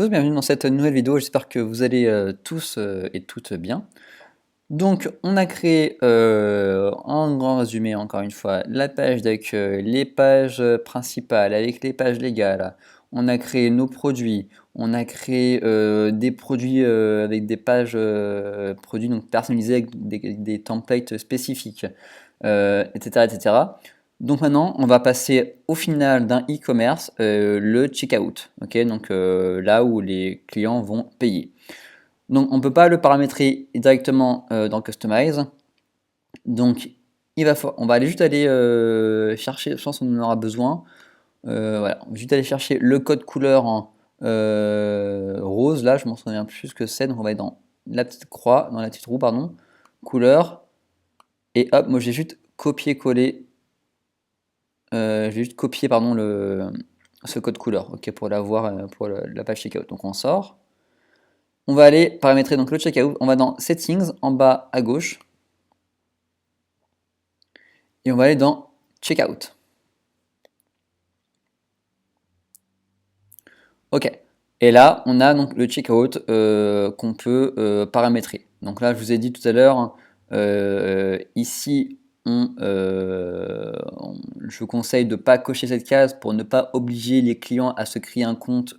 Tous, bienvenue dans cette nouvelle vidéo, j'espère que vous allez tous et toutes bien. Donc on a créé en grand résumé encore une fois la page d'accueil, les pages principales avec les pages légales, on a créé nos produits, on a créé des produits avec des pages produits donc personnalisés avec des templates spécifiques, etc., etc. Donc maintenant, on va passer au final d'un e-commerce, le checkout, ok, donc là où les clients vont payer. Donc on ne peut pas le paramétrer directement dans Customize. Donc on va aller juste aller chercher, je pense qu'on en aura besoin. Voilà, on va juste aller chercher le code couleur en rose. Là, je m'en souviens plus ce que c'est. Donc on va aller dans la petite croix, dans la petite roue, pardon, couleur. Et hop, moi j'ai juste copié-collé. J'ai juste copié pardon ce code couleur, ok, pour l'avoir pour la page checkout. Donc on sort. On va aller paramétrer donc le checkout. On va dans Settings en bas à gauche. Et on va aller dans Checkout. Ok. Et là, on a donc le checkout qu'on peut paramétrer. Donc là, je vous ai dit tout à l'heure, ici, je vous conseille de ne pas cocher cette case pour ne pas obliger les clients à se créer un compte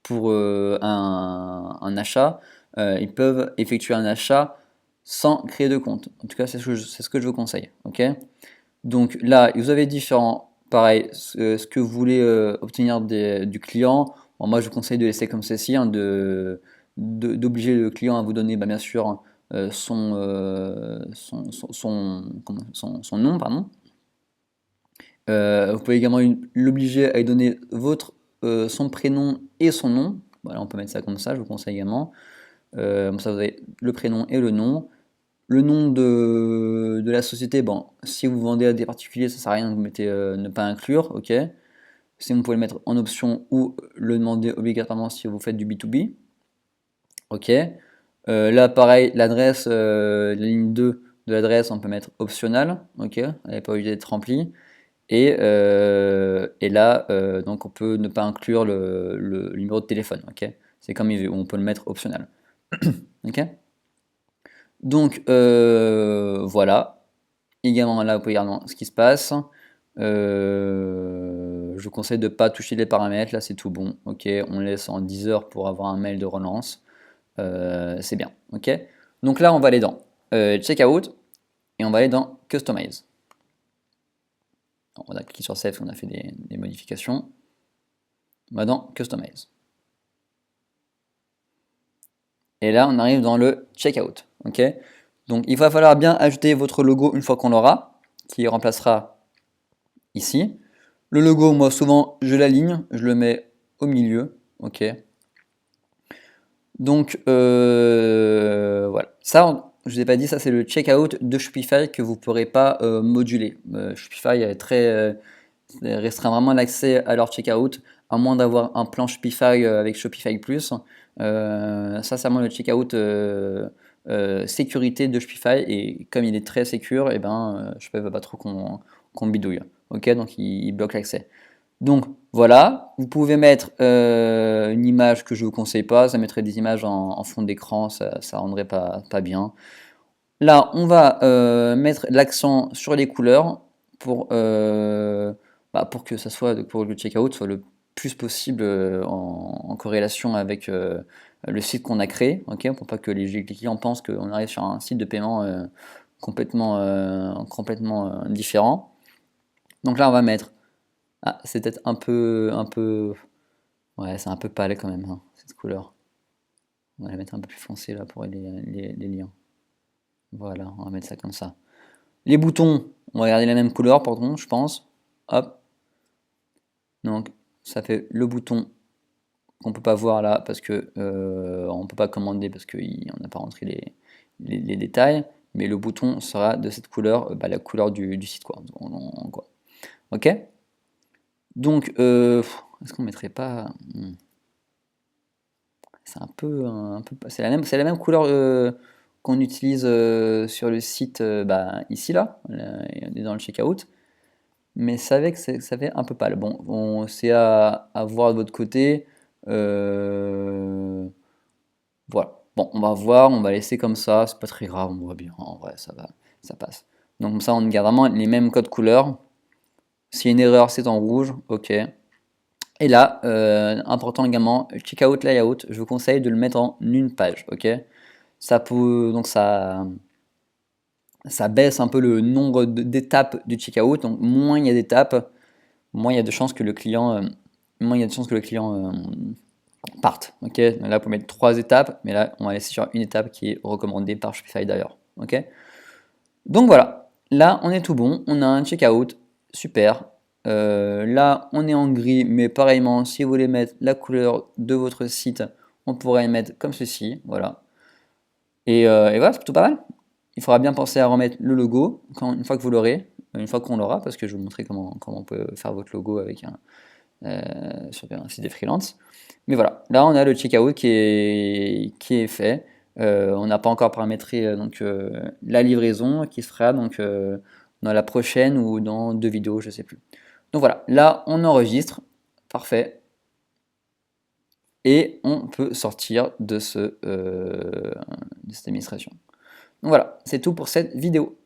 pour un achat. Ils peuvent effectuer un achat sans créer de compte. En tout cas, c'est ce que je vous conseille. Ok. Donc là, vous avez différents, pareil, ce que vous voulez obtenir du client. Bon, moi, je vous conseille de laisser comme ceci, hein, d'obliger le client à vous donner, bah, bien sûr, son nom, pardon. Vous pouvez également l'obliger à lui donner son prénom et son nom. Voilà, on peut mettre ça comme ça, je vous conseille également. Comme ça, vous avez le prénom et le nom. Le nom de la société, bon, si vous vendez à des particuliers, ça sert à rien, vous mettez ne pas inclure, ok. Si vous pouvez le mettre en option ou le demander obligatoirement si vous faites du B2B, ok. Là, pareil, l'adresse, la ligne 2 de l'adresse, on peut mettre optional, ok, elle n'est pas obligée d'être remplie. Et là, donc on peut ne pas inclure le numéro de téléphone, ok. C'est comme il veut, on peut le mettre optional, ok. Donc voilà. Également là, vous pouvez regarder ce qui se passe. Je vous conseille de ne pas toucher les paramètres, là c'est tout bon. Ok, on laisse en 10 heures pour avoir un mail de relance. C'est bien. Ok. Donc là, on va aller dans Checkout et on va aller dans Customize. On a cliqué sur Save, on a fait des modifications. On va dans Customize. Et là, on arrive dans le Checkout. Ok. Donc il va falloir bien ajouter votre logo une fois qu'on l'aura, qui remplacera ici. Le logo, moi souvent je l'aligne, je le mets au milieu, ok. Donc voilà, ça je vous ai pas dit, ça c'est le checkout de Shopify que vous ne pourrez pas moduler. Shopify est restreint vraiment l'accès à leur checkout, à moins d'avoir un plan Shopify avec Shopify Plus. Ça c'est vraiment le checkout sécurité de Shopify, et comme il est très sécure, et ben Shopify ne veut pas trop qu'on bidouille. Ok, donc il bloque l'accès. Donc voilà, vous pouvez mettre une image que je ne vous conseille pas, ça mettrait des images en fond d'écran, ça ne rendrait pas bien. Là, on va mettre l'accent sur les couleurs pour que ça soit, pour le checkout soit le plus possible en corrélation avec le site qu'on a créé, ok, pour pas que les clients pensent qu'on arrive sur un site de paiement complètement différent. Donc là, on va mettre, c'est peut-être ouais, c'est un peu pâle quand même, hein, cette couleur. On va la mettre un peu plus foncée là pour les liens. Voilà, on va mettre ça comme ça. Les boutons, on va garder la même couleur, pardon, je pense. Hop. Donc, ça fait le bouton qu'on peut pas voir là parce que on peut pas commander parce qu'on n'a pas rentré les détails. Mais le bouton sera de cette couleur, la couleur du site, quoi. Ok. Donc, est-ce qu'on mettrait pas c'est c'est la même couleur qu'on utilise sur le site ici là, on est dans le checkout, mais ça fait un peu pâle. Bon, c'est à voir de votre côté. Voilà. Bon, on va voir, on va laisser comme ça, c'est pas très grave, on voit bien, en vrai, ça va, ça passe. Donc comme ça, on garde vraiment les mêmes codes couleurs. S'il y a une erreur, c'est en rouge, ok. Et là, important également, checkout layout, je vous conseille de le mettre en une page, ok. Ça peut, donc ça baisse un peu le nombre d'étapes du checkout, donc moins il y a d'étapes, moins il y a de chances que le client, moins il y a de chances que le client parte. Ok, là, pour mettre 3 étapes, mais là, on va laisser sur une étape qui est recommandée par Shopify d'ailleurs. Ok, donc voilà, là, on est tout bon. On a un checkout, super. Là, on est en gris, mais pareillement, si vous voulez mettre la couleur de votre site, on pourrait mettre comme ceci. Voilà. Et voilà, c'est plutôt pas mal. Il faudra bien penser à remettre le logo une fois que vous l'aurez, une fois qu'on l'aura, parce que je vais vous montrer comment on peut faire votre logo avec sur un site des freelance. Mais voilà, là on a le checkout qui est fait. On n'a pas encore paramétré la livraison qui se fera dans la prochaine ou dans 2 vidéos, je sais plus. Donc voilà, là on enregistre, parfait, et on peut sortir de cette administration. Donc voilà, c'est tout pour cette vidéo.